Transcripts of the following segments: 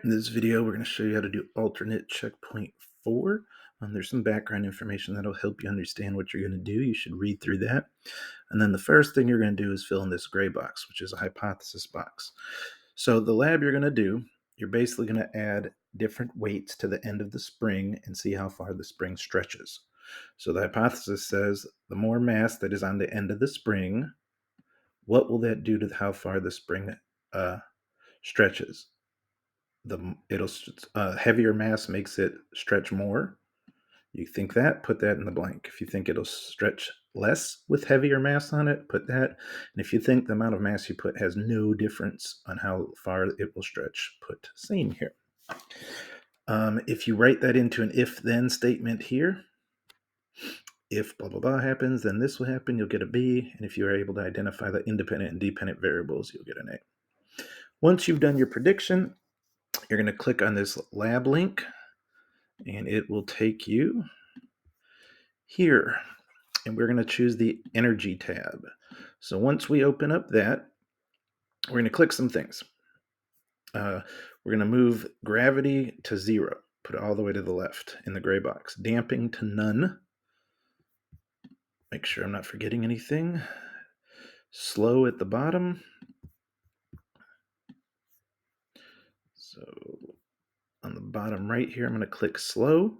In this video, we're going to show you how to do alternate checkpoint 4. There's some background information that'll help you understand what you're going to do. You should read through that. And then the first thing you're going to do is fill in this gray box, which is a hypothesis box. So the lab you're going to do, you're basically going to add different weights to the end of the spring and see how far the spring stretches. So the hypothesis says the more mass that is on the end of the spring, what will that do to how far the spring stretches? Heavier mass makes it stretch more. You think that, put that in the blank. If you think it'll stretch less with heavier mass on it, put that. And if you think the amount of mass you put has no difference on how far it will stretch, put same here. If you write that into an if-then statement here, if blah, blah, blah happens, then this will happen, you'll get a B. And if you are able to identify the independent and dependent variables, you'll get an A. Once you've done your prediction, you're going to click on this lab link, and it will take you here. And we're going to choose the energy tab. So once we open up that, we're going to click some things. We're going to move gravity to 0, put it all the way to the left in the gray box. Damping to none. Make sure I'm not forgetting anything. Slow at the bottom. So on the bottom right here, I'm going to click slow.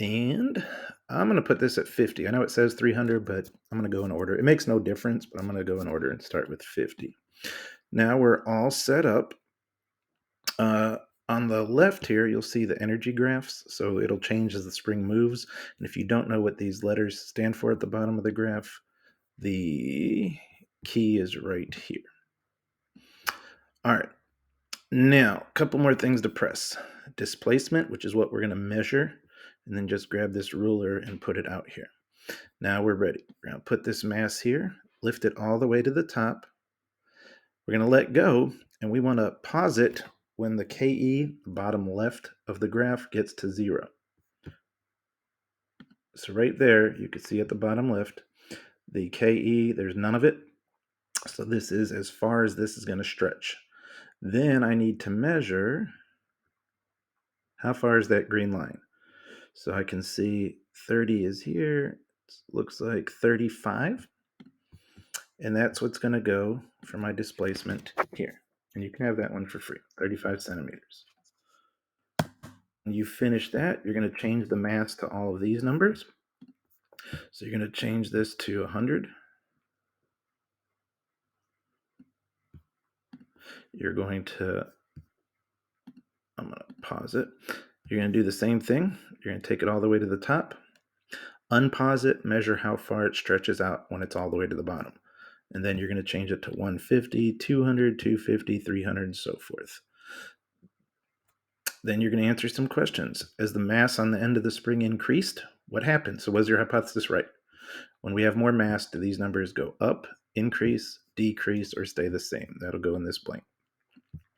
And I'm going to put this at 50. I know it says 300, but I'm going to go in order. It makes no difference, but I'm going to go in order and start with 50. Now we're all set up. On the left here, you'll see the energy graphs. So it'll change as the spring moves. And if you don't know what these letters stand for at the bottom of the graph, the key is right here. All right. Now, a couple more things to press. Displacement, which is what we're going to measure. And then just grab this ruler and put it out here. Now we're ready. We're going to put this mass here, lift it all the way to the top. We're going to let go, and we want to pause it when the KE, the bottom left of the graph, gets to 0. So right there, you can see at the bottom left, the KE, there's none of it. So this is as far as this is going to stretch. Then I need to measure how far is that green line. So I can see 30 is here. It looks like 35. And that's what's going to go for my displacement here. And you can have that one for free, 35 centimeters. When you finish that, you're going to change the mass to all of these numbers. So you're going to change this to 100. You're going to, I'm going to pause it. You're going to do the same thing. You're going to take it all the way to the top, unpause it, measure how far it stretches out when it's all the way to the bottom. And then you're going to change it to 150, 200, 250, 300, and so forth. Then you're going to answer some questions. As the mass on the end of the spring increased, what happened? So was your hypothesis right? When we have more mass, do these numbers go up, increase, decrease, or stay the same? That'll go in this blank.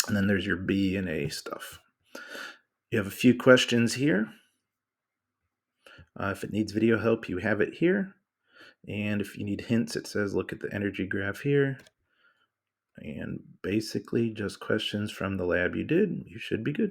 And then there's your B and A stuff. You have a few questions here. If it needs video help, you have it here. And if you need hints, it says look at the energy graph here. And basically just questions from the lab you did. You should be good.